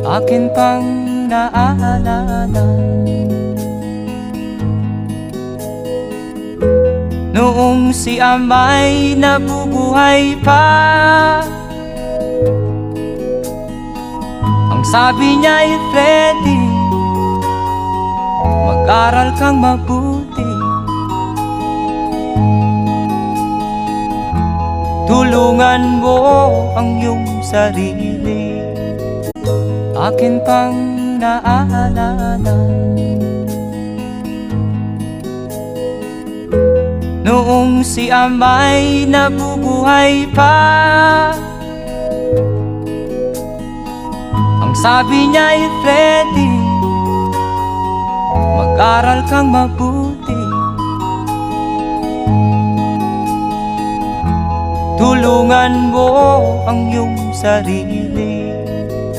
akin pang naalala. Noong si ama'y nabubuhay pa, ang sabi niya'y Freddy, mag-aral kang mabuti, tulungan mo ang iyong sarili. Akin pang naalala. Noong si ama'y nabubuhay pa, ang sabi niya'y Freddy, mag-aral kang mabuti, tulungan mo ang iyong sarili.